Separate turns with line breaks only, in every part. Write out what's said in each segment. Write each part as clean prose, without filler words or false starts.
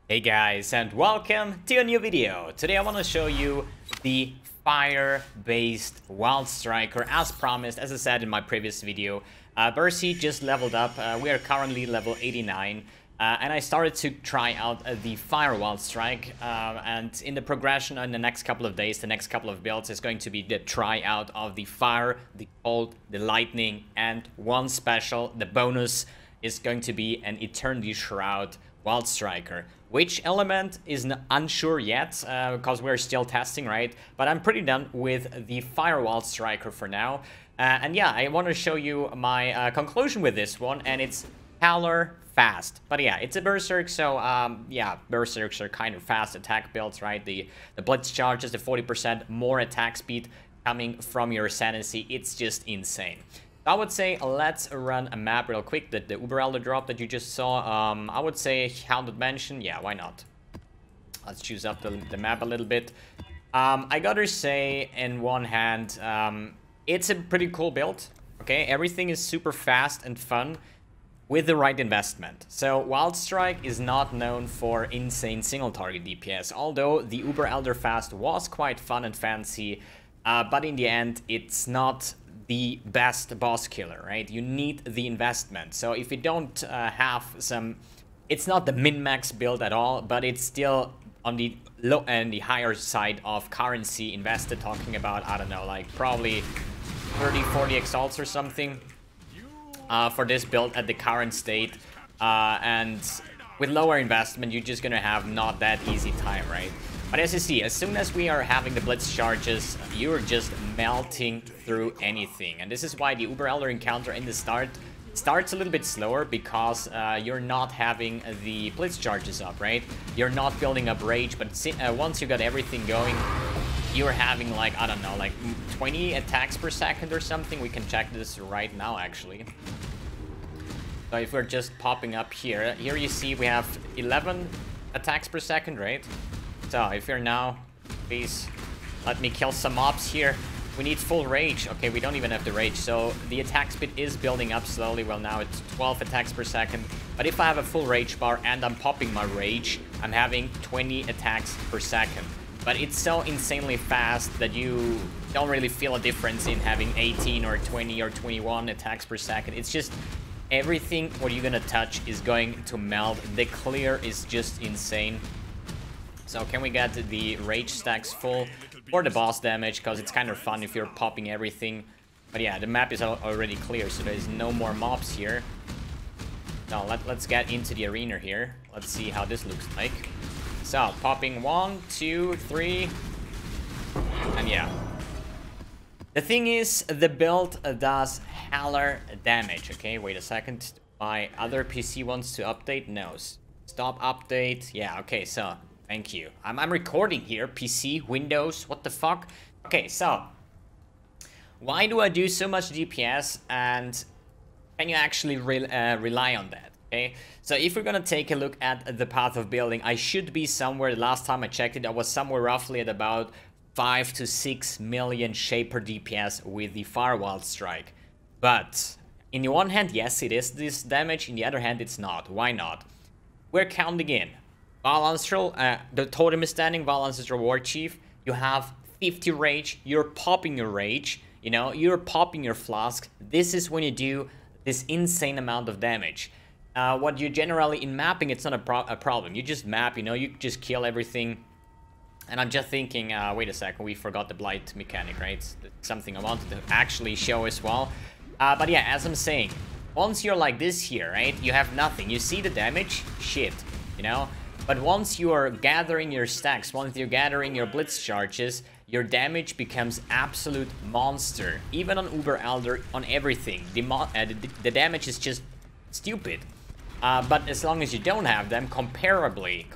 Hey guys, and welcome to a new video. Today I want to show you the fire-based Wild Striker as promised, as I said in my previous video. Berserker just leveled up. We are currently level 89. And I started to try out the Fire Wild Strike, and in the progression in the next couple of days, the next couple of builds is going to be the tryout of the Fire, the Cold, the Lightning, and one special, the bonus, is going to be an Eternity Shroud Wild Striker. Which element is unsure yet, because we're still testing, right? But I'm pretty done with the Fire Wild Striker for now. And yeah, I want to show you my conclusion with this one, and it's Howler fast. But yeah, it's a Berserk, so yeah, Berserks are kind of fast attack builds, right? The Blitz charges, the 40% more attack speed coming from your Sanity, it's just insane. I would say let's run a map real quick, the Uber Elder drop that you just saw. I would say Hounded Mansion, yeah, why not? Let's choose up the map a little bit. I gotta say, in one hand, it's a pretty cool build, okay? Everything is super fast and fun with the right investment. So Wild Strike is not known for insane single target DPS, although the Uber Elder Fast was quite fun and fancy, but in the end, it's not the best boss killer, right? You need the investment. So if you don't have some, it's not the min-max build at all, but it's still on the low and the higher side of currency invested, talking about, I don't know, like probably 30-40 exalts or something for this build at the current state. And with lower investment, you're just gonna have not that easy time, right? But as you see, as soon as we are having the Blitz charges, you're just melting through anything. And this is why the Uber Elder encounter in the start starts a little bit slower, because you're not having the Blitz charges up, right? You're not building up rage, but once you got everything going, you're having like, I don't know, like 20 attacks per second or something. We can check this right now, actually. So if we're just popping up here you see we have 11 attacks per second, right? So if you're now, please let me kill some mobs here. We need full rage. Okay, we don't even have the rage, so the attack speed is building up slowly. Well, now it's 12 attacks per second. But if I have a full rage bar and I'm popping my rage, I'm having 20 attacks per second. But it's so insanely fast that you don't really feel a difference in having 18 or 20 or 21 attacks per second. It's just everything what you're gonna touch is going to melt. The clear is just insane. So can we get the rage stacks full for the boss damage, because it's kind of fun if you're popping everything. But yeah, the map is already clear, so there's no more mobs here. Now let's get into the arena here. Let's see how this looks like. So popping 1, 2, 3, and yeah. The thing is, the build does hella damage. Okay, wait a second. My other PC wants to update. No, stop update. Yeah, okay, so thank you. I'm recording here. PC, Windows, what the fuck? Okay, so why do I do so much DPS, and can you actually rely on that? Okay, so if we're gonna take a look at the path of building, I should be somewhere, last time I checked it, I was somewhere roughly at about 5 to 6 million shaper DPS with the Firewall Strike. But in the one hand, yes, it is this damage. In the other hand, it's not. Why not? We're counting in Val Ancestral, the totem is standing, Val Ancestral War Chief. You have 50 rage, you're popping your rage, you know, you're popping your flask. This is when you do this insane amount of damage. What you generally, in mapping, it's not a problem. You just map, you know, you just kill everything. And I'm just thinking, wait a second, we forgot the blight mechanic, right? It's something I wanted to actually show as well. But yeah, as I'm saying, once you're like this here, right, you have nothing. You see the damage? Shit, you know? But once you are gathering your stacks, once you're gathering your blitz charges, your damage becomes absolute monster. Even on Uber Elder, on everything. The damage is just stupid. But as long as you don't have them, comparably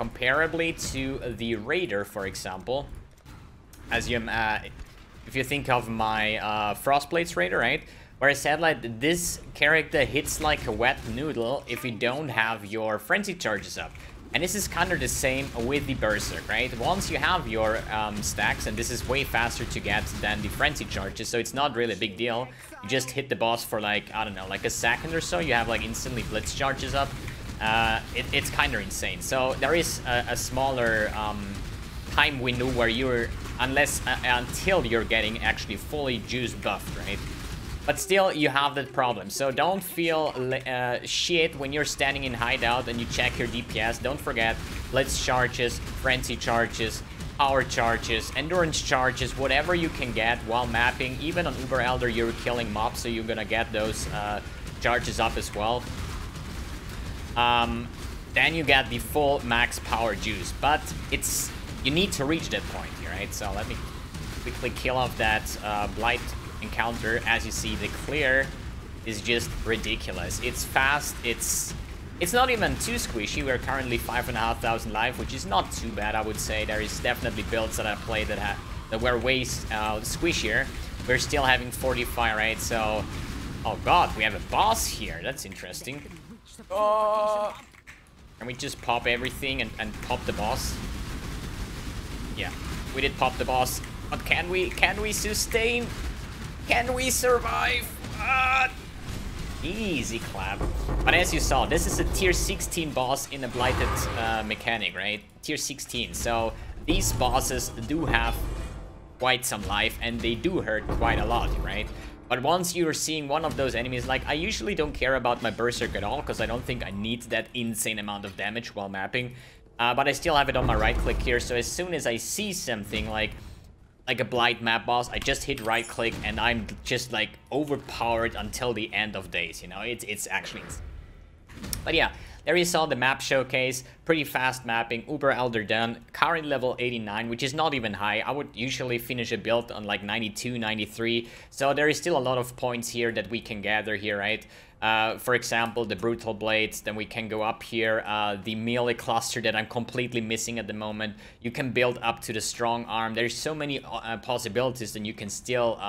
to the Raider, for example, as you, if you think of my Frostplates Raider, right? Where I said like this character hits like a wet noodle if you don't have your frenzy charges up. And this is kind of the same with the Berserker, right? Once you have your stacks, and this is way faster to get than the frenzy charges, so it's not really a big deal. You just hit the boss for like, I don't know, like a second or so, you have like instantly blitz charges up. It's kind of insane. So there is a smaller time window where you're, until you're getting actually fully juice buffed, right? But still, you have that problem. So don't feel shit when you're standing in hideout and you check your DPS. Don't forget blitz charges, frenzy charges, power charges, endurance charges, whatever you can get while mapping. Even on Uber Elder, you're killing mobs, so you're gonna get those charges up as well. Then you get the full max power juice. But you need to reach that point here, right? So let me quickly kill off that blight encounter. As you see, the clear is just ridiculous. It's fast, it's not even too squishy. We're currently 5,500 life, which is not too bad, I would say. There is definitely builds that I played that were way squishier. We're still having 45, right? So, oh god, we have a boss here. That's interesting. Oh, can we just pop everything and pop the boss? Yeah, we did pop the boss, but can we sustain? Can we survive? Easy clap. But as you saw, this is a tier 16 boss in a blighted mechanic, right? Tier 16. So these bosses do have quite some life and they do hurt quite a lot, right? But once you're seeing one of those enemies, like I usually don't care about my Berserker at all because I don't think I need that insane amount of damage while mapping. But I still have it on my right click here, so as soon as I see something like a blight map boss, I just hit right click and I'm just like overpowered until the end of days, you know? It's actually insane. But yeah, there you saw the map showcase. Pretty fast mapping. Uber Elder done. Current level 89, which is not even high. I would usually finish a build on like 92, 93. So there is still a lot of points here that we can gather here, right? For example, the Brutal Blades. Then we can go up here. The melee cluster that I'm completely missing at the moment. You can build up to the Strong Arm. There's so many possibilities, and you can still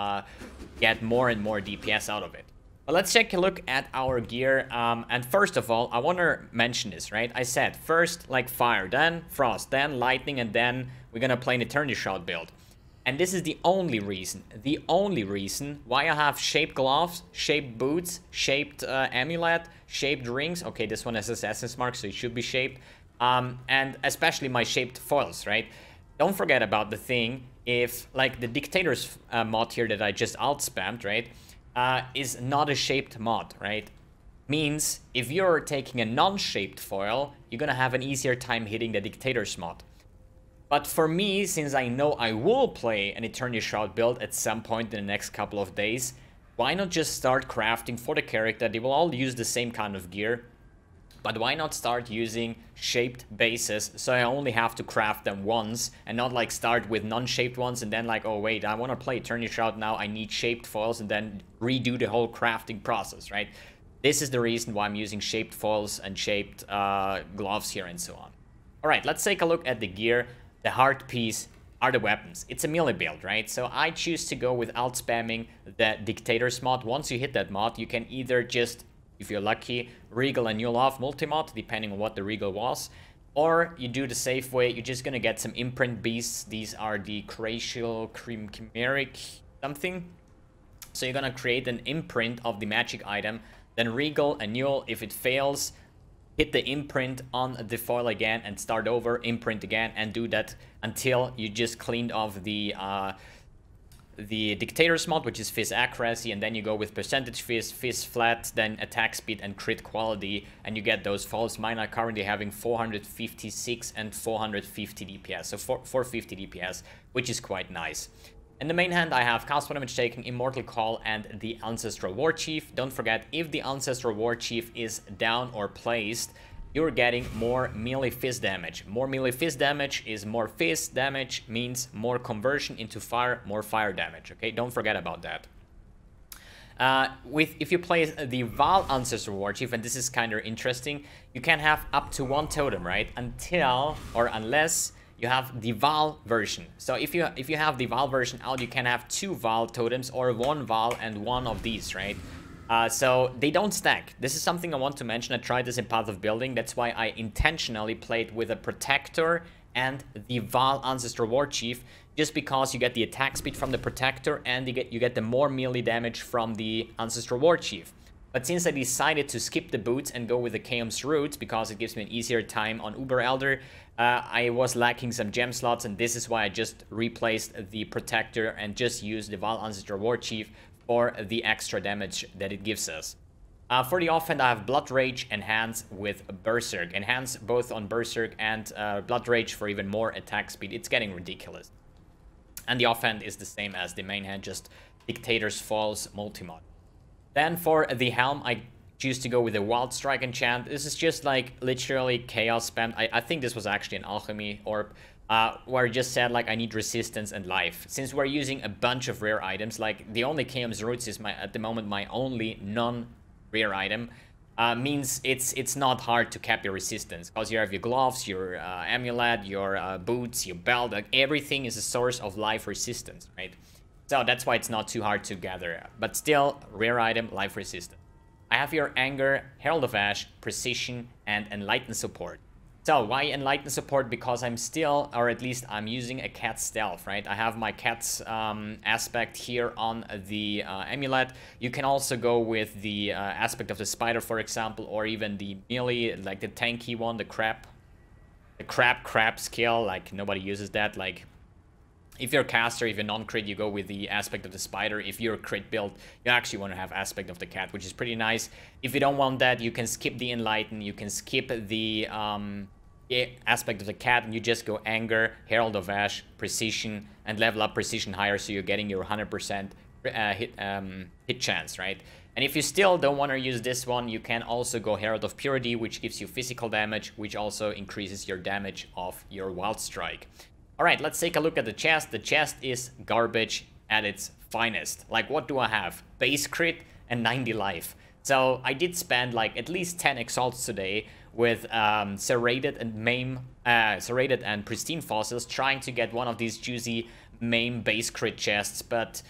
get more and more DPS out of it. But let's take a look at our gear, and first of all, I want to mention this, right? I said first, like fire, then frost, then lightning, and then we're gonna play an Eternity Shroud build. And this is the only reason why I have shaped gloves, shaped boots, shaped amulet, shaped rings. Okay, this one has assassin's mark, so it should be shaped. And especially my shaped foils, right? Don't forget about the thing, if like the Dictator's mod here that I just alt spammed, right, is not a shaped mod, right? Means if you're taking a non-shaped foil, you're gonna have an easier time hitting the Dictator's mod. But for me, since I know I will play an Eternity Shroud build at some point in the next couple of days, why not just start crafting for the character? They will all use the same kind of gear, but why not start using shaped bases so I only have to craft them once and not like start with non-shaped ones and then like, oh wait, I want to play Eternity Shroud now, I need shaped foils and then redo the whole crafting process, right? This is the reason why I'm using shaped foils and shaped gloves here and so on. Alright, let's take a look at the gear. The hard piece are the weapons. It's a melee build, right? So I choose to go with alt spamming the Dictator's mod. Once you hit that mod, you can either just, if you're lucky, regal and you'll off multi-mod, depending on what the regal was. Or you do the safe way, you're just gonna get some imprint beasts. These are the Cracial Chimeric something. So you're gonna create an imprint of the magic item, then regal and you'll, if it fails, hit the imprint on the foil again and start over, imprint again, and do that until you just cleaned off the Dictator's mod, which is Fizz accuracy, and then you go with percentage Fizz, Fizz flat, then attack speed and crit quality, and you get those foils. Mine are currently having 456 and 450 DPS, so 450 DPS, which is quite nice. In the main hand, I have Cast Damage Taking, Immortal Call, and the Ancestral War Chief. Don't forget, if the Ancestral War Chief is down or placed, you're getting more melee fizz damage. More melee fizz damage is more fizz damage, means more conversion into fire, more fire damage. Okay, don't forget about that. If you play the Val Ancestral War Chief, and this is kind of interesting, you can have up to one totem, right? Until or unless you have the Val version. So if you have the Val version out, you can have 2 Val totems or 1 Val and 1 of these, right? So they don't stack. This is something I want to mention. I tried this in Path of Building. That's why I intentionally played with a Protector and the Val Ancestral War Chief, just because you get the attack speed from the Protector and you get the more melee damage from the Ancestral War Chief. But since I decided to skip the boots and go with the Chaos Roots because it gives me an easier time on Uber Elder, I was lacking some gem slots, and this is why I just replaced the Protector and just used the Val Ancestral War Chief for the extra damage that it gives us. For the offhand, I have Blood Rage Enhance with Berserk. Enhance both on Berserk and Blood Rage for even more attack speed. It's getting ridiculous. And the offhand is the same as the main hand, just Dictator's Falls multi-mod. Then for the Helm, I choose to go with a Wild Strike enchant. This is just like literally chaos spam. I think this was actually an alchemy orb, where it just said like I need resistance and life. Since we're using a bunch of rare items, like the only Chaos Roots is at the moment my only non-rare item, means it's not hard to cap your resistance, because you have your gloves, your amulet, your boots, your belt, like everything is a source of life resistance, right? So that's why it's not too hard to gather, but still, rare item, life resistant. I have your Anger, Herald of Ash, Precision, and Enlighten support. So why Enlighten support? Because I'm still, or at least I'm using a cat stealth, right? I have my cat's aspect here on the amulet. You can also go with the aspect of the spider, for example, or even the melee, like the tanky one, the crab skill, like nobody uses that, like if you're a caster, if you're non-crit, you go with the aspect of the spider. If you're a crit build, you actually want to have aspect of the cat, which is pretty nice. If you don't want that, you can skip the Enlighten, you can skip the aspect of the cat, and you just go Anger, Herald of Ash, Precision, and level up Precision higher, so you're getting your 100% hit chance, right? And if you still don't want to use this one, you can also go Herald of Purity, which gives you physical damage, which also increases your damage of your Wild Strike. Alright, let's take a look at the chest. The chest is garbage at its finest. Like, what do I have? Base crit and 90 life. So I did spend like at least 10 exalts today with serrated and pristine fossils, trying to get one of these juicy maim base crit chests, but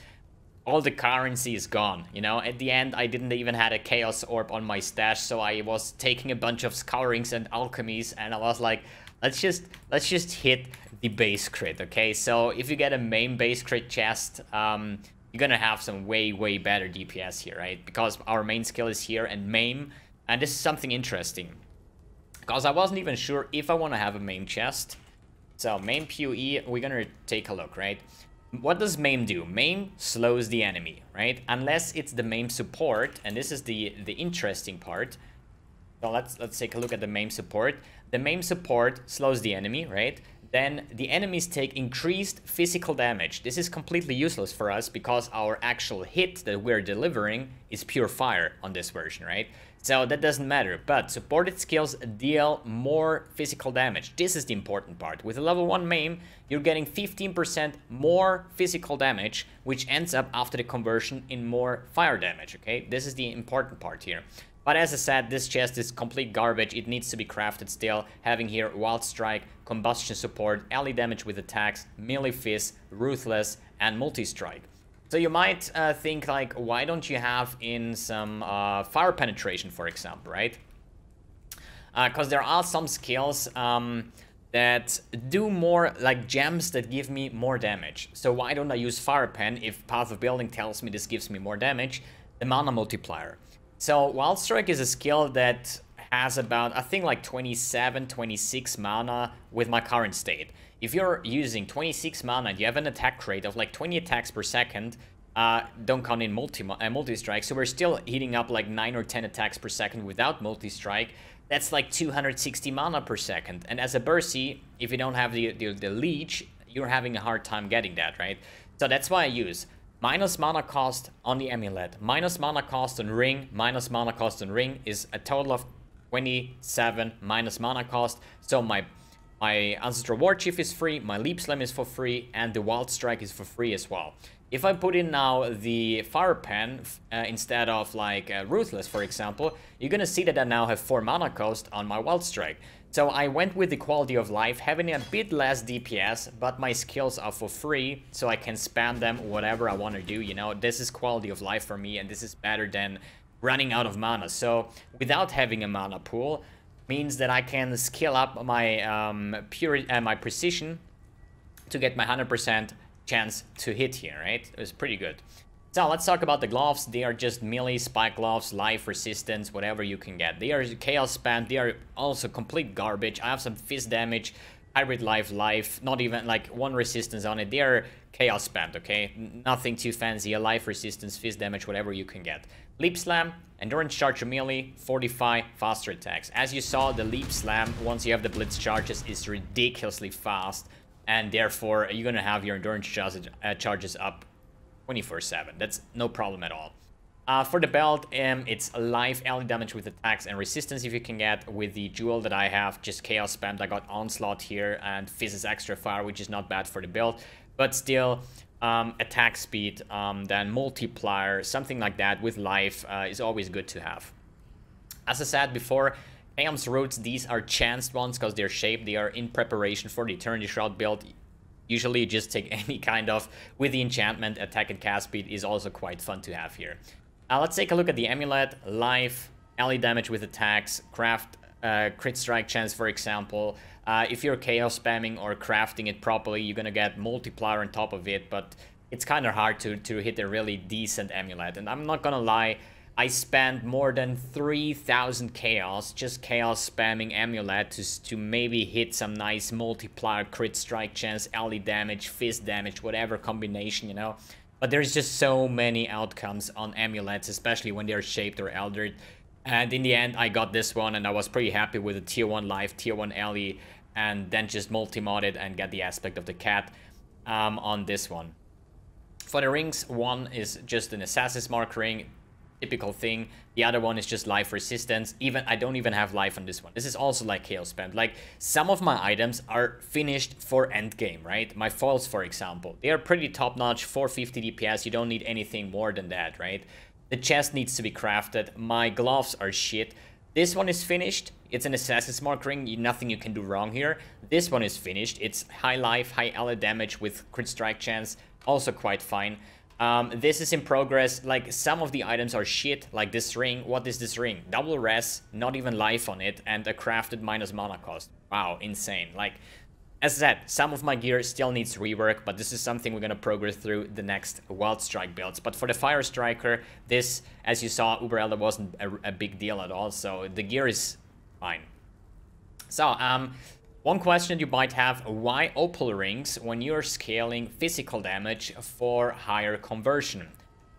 all the currency is gone, you know. At the end, I didn't even had a Chaos Orb on my stash, so I was taking a bunch of Scourings and Alchemies, and I was like, let's just hit the base crit, okay? So if you get a main base crit chest, you're gonna have some way better DPS here, right? Because our main skill is here and main, and this is something interesting. Because I wasn't even sure if I want to have a main chest. So main PoE, we're gonna take a look, right? What does MAME do? MAME slows the enemy, right? Unless it's the MAME support, and this is the interesting part. So let's take a look at the MAME support. The MAME support slows the enemy, right? Then the enemies take increased physical damage. This is completely useless for us because our actual hit that we're delivering is pure fire on this version, right? So that doesn't matter, but supported skills deal more physical damage. This is the important part. With a level 1 MAME, you're getting 15% more physical damage, which ends up after the conversion in more fire damage, okay? This is the important part here. But as I said, this chest is complete garbage. It needs to be crafted still. Having here Wild Strike, Combustion Support, ally damage with attacks, Melee Fist, Ruthless, and Multi-Strike. So you might think like, why don't you have in some Fire Penetration, for example, right? Because there are some skills that do more, like gems that give me more damage. So why don't I use Fire Pen if Path of Building tells me this gives me more damage? The Mana Multiplier. So Wild Strike is a skill that has about, I think, like 27, 26 mana with my current state. If you're using 26 mana and you have an attack rate of like 20 attacks per second, don't count in multi-strike, so we're still heating up like 9 or 10 attacks per second without multi-strike. That's like 260 mana per second. And as a Berserker, if you don't have the leech, you're having a hard time getting that, right? So that's why I use minus mana cost on the amulet, minus mana cost on ring, minus mana cost on ring is a total of 27 minus mana cost. So my Ancestral War Chief is free, my Leap Slam is for free, and the Wild Strike is for free as well. If I put in now the Fire Pen instead of like Ruthless, for example, you're gonna see that I now have 4 mana cost on my Wild Strike. So I went with the quality of life, having a bit less DPS, but my skills are for free, so I can spam them whatever I want to do, you know. This is quality of life for me, and this is better than running out of mana. So without having a mana pool means that I can skill up my my precision to get my 100% chance to hit here, right? It was pretty good. So let's talk about the gloves. They are just melee spike gloves, life resistance, whatever you can get. They are chaos spam. They are also complete garbage. I have some fist damage, hybrid life, not even like 1 resistance on it. They are chaos spammed, okay? Nothing too fancy. A life resistance, fist damage, whatever you can get. Leap slam, endurance charge melee, 45 faster attacks. As you saw, the leap slam, once you have the blitz charges, is ridiculously fast, and therefore you're gonna have your endurance charges up 24/7. That's no problem at all. For the belt, it's life, ally damage with attacks, and resistance if you can get. With the jewel that I have, just chaos spammed. I got onslaught here, and fizz is extra fire, which is not bad for the build, but still attack speed, then multiplier, something like that with life is always good to have. As I said before, Chaos Roots, these are chanced ones because they're shaped. They are in preparation for the Eternity Shroud build. Usually you just take any kind of, with the enchantment, attack and cast speed is also quite fun to have here. Let's take a look at the amulet, life, ally damage with attacks, craft, crit strike chance, for example. If you're chaos spamming or crafting it properly, you're gonna get multiplier on top of it, but it's kind of hard to hit a really decent amulet. And I'm not gonna lie, I spent more than 3,000 chaos, just chaos spamming amulet to maybe hit some nice multiplier, crit strike chance, ally damage, fist damage, whatever combination, you know. But there's just so many outcomes on amulets, especially when they're shaped or eldered. And in the end, I got this one, and I was pretty happy with the tier 1 life, tier 1 ally, and then just multi-modded and get the aspect of the cat on this one. For the rings, one is just an Assassin's Mark ring, typical thing. The other one is just life resistance. I don't even have life on this one. This is also like chaos spam. Like, some of my items are finished for endgame, right? My foils, for example, they are pretty top-notch, 450 DPS. You don't need anything more than that, right? The chest needs to be crafted. My gloves are shit. This one is finished. It's an Assassin's Mark ring. Nothing you can do wrong here. This one is finished. It's high life, high ally damage with crit strike chance. Also quite fine. This is in progress. Like, some of the items are shit, like this ring. What is this ring? Double res, not even life on it, and a crafted minus mana cost. Wow, insane. Like, as I said, some of my gear still needs rework, but this is something we're gonna progress through the next Wild Strike builds. But for the Fire Striker, this, as you saw, Uber Elder wasn't a big deal at all, so the gear is fine. So, one question you might have, why opal rings when you're scaling physical damage for higher conversion?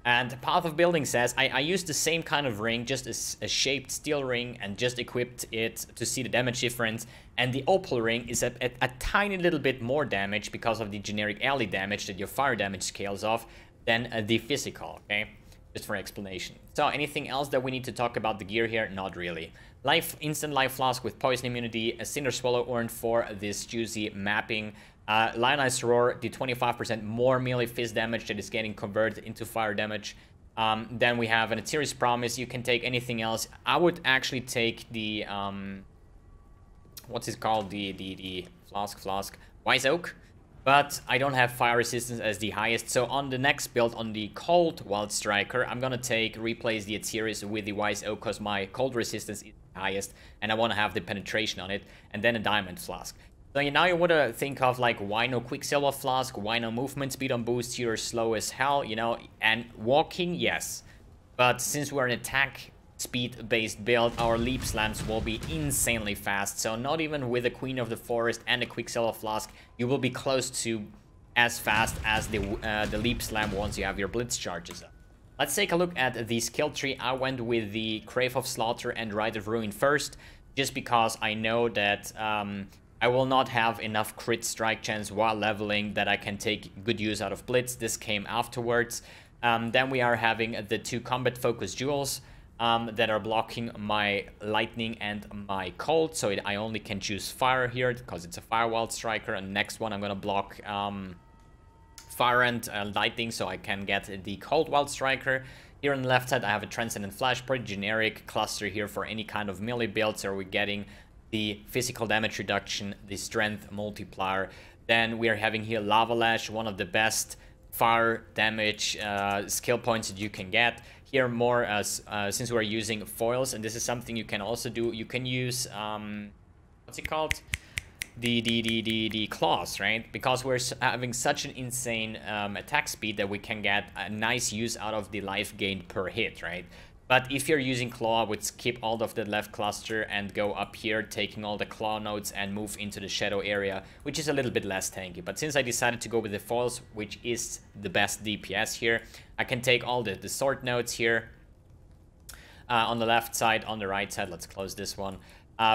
And Path of Building says, I used the same kind of ring, just a shaped steel ring, and just equipped it to see the damage difference. And the opal ring is a tiny little bit more damage because of the generic ally damage that your fire damage scales off than the physical, okay? Just for explanation. So anything else that we need to talk about the gear here? Not really. Instant life flask with poison immunity, a cinder swallow urn for this juicy mapping. Lionized Roar, the 25% more melee fist damage that is getting converted into fire damage. Then we have an Aether's Promise. You can take anything else. I would actually take the, what's it called? The flask, Wise Oak. But I don't have fire resistance as the highest. So on the next build, on the cold Wild Striker, I'm gonna replace the Aether's with the Wise Oak because my cold resistance is the highest. And I want to have the penetration on it. And then a Diamond Flask. So now you want to think of, like, why no Quicksilver Flask, why no movement speed on boost, you're slow as hell, you know, and walking, yes. But since we're an attack speed based build, our leap slams will be insanely fast, so not even with the Queen of the Forest and the Quicksilver Flask, you will be close to as fast as the leap slam once you have your blitz charges up. Let's take a look at the skill tree. I went with the Crave of Slaughter and Rite of Ruin first, just because I know that I will not have enough crit strike chance while leveling that I can take good use out of Blitz. This came afterwards. Then we are having the 2 combat focus jewels that are blocking my lightning and my cold. So I only can choose fire here because it's a fire Wild Striker. And next one I'm going to block fire and lightning so I can get the cold Wild Striker. Here on the left side I have a Transcendent Flash, pretty generic cluster here for any kind of melee build. So we're getting the physical damage reduction, the strength multiplier. Then we are having here Lava Lash, one of the best fire damage skill points that you can get. Here more as since we're using foils, and this is something you can also do. You can use what's it called? The claws, right? Because we're having such an insane attack speed that we can get a nice use out of the life gained per hit, right? But if you're using claw, I would skip all of the left cluster and go up here, taking all the claw nodes and move into the shadow area, which is a little bit less tanky. But since I decided to go with the foils, which is the best DPS here, I can take all the sword nodes here on the left side, on the right side. Let's close this one.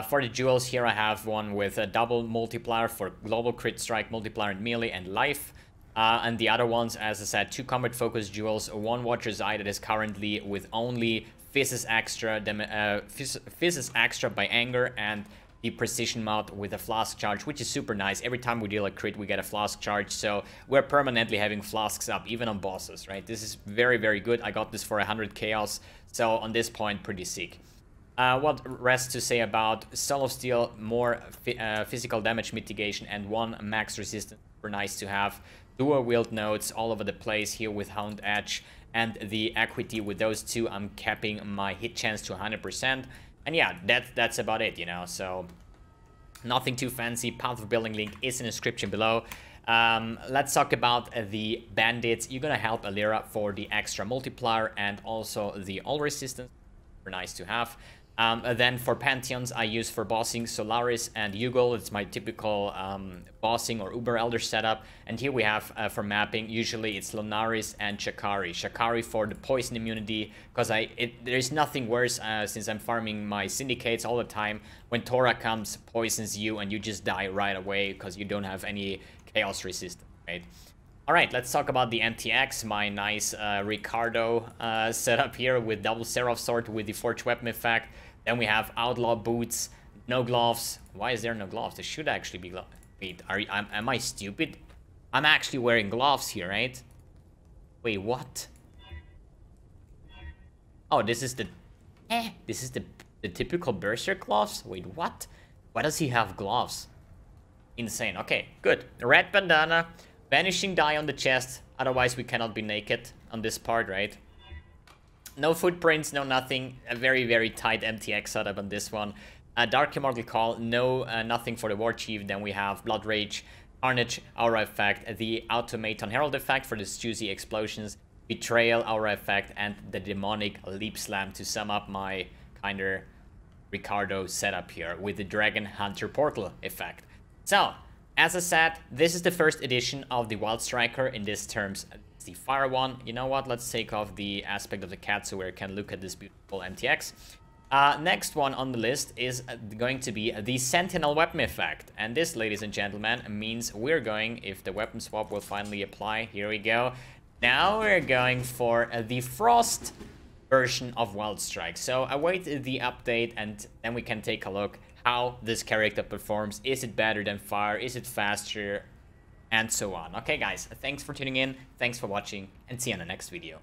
For the jewels here, I have one with a double multiplier for global crit strike, multiplier and melee and life. And the other ones, as I said, 2 combat focus jewels, 1 Watcher's Eye that is currently with only Physis Extra by Anger, and the Precision mod with a Flask Charge, which is super nice. Every time we deal a crit, we get a Flask Charge, so we're permanently having Flasks up, even on bosses, right? This is very, very good. I got this for 100 Chaos, so on this point, pretty sick. What rest to say about Soul of Steel, more physical damage mitigation, and 1 max resistance, super nice to have. Dual wield nodes all over the place here with Hound Edge and the equity. With those 2, I'm capping my hit chance to 100%. And yeah, that's about it, you know, so nothing too fancy. Path of Building link is in the description below. Let's talk about the bandits. You're gonna help Alira for the extra multiplier and also the all resistance. Super nice to have. Then for Pantheons, I use for bossing Solaris and Yugol. It's my typical bossing or Uber Elder setup. And here we have for mapping, usually it's Lunaris and Shakari. Shakari for the poison immunity, because there's nothing worse since I'm farming my syndicates all the time. When Tora comes, poisons you, and you just die right away because you don't have any chaos resistance, right? Alright, let's talk about the MTX, my nice Ricardo setup here with double Seraph Sword with the Forged Weapon effect. Then we have Outlaw Boots, no gloves. Why is there no gloves? There should actually be gloves. Wait, am I stupid? I'm actually wearing gloves here, right? Wait, what? Oh, this is the... this is the typical Berserker gloves? Wait, what? Why does he have gloves? Insane. Okay, good. Red bandana. Vanishing die on the chest, otherwise we cannot be naked on this part, right? No footprints, no nothing. A very, very tight MTX setup on this one. Dark Immortal Call, no nothing for the War Chief. Then we have Blood Rage, Carnage, Aura Effect, the Automaton Herald Effect for the juicy explosions, Betrayal, Aura Effect, and the Demonic Leap Slam to sum up my kinda Ricardo setup here with the Dragon Hunter Portal effect. So, as I said, this is the first edition of the Wild Striker. In this terms, it's the fire one. You know what? Let's take off the aspect of the cat so we can look at this beautiful MTX. Next one on the list is going to be the Sentinel Weapon effect. And this, ladies and gentlemen, means we're going, if the weapon swap will finally apply, here we go. Now we're going for the Frost version of Wild Strike. So await the update and then we can take a look how this character performs. Is it better than fire? Is it faster? And so on. Okay guys, thanks for tuning in, thanks for watching, and see you in the next video.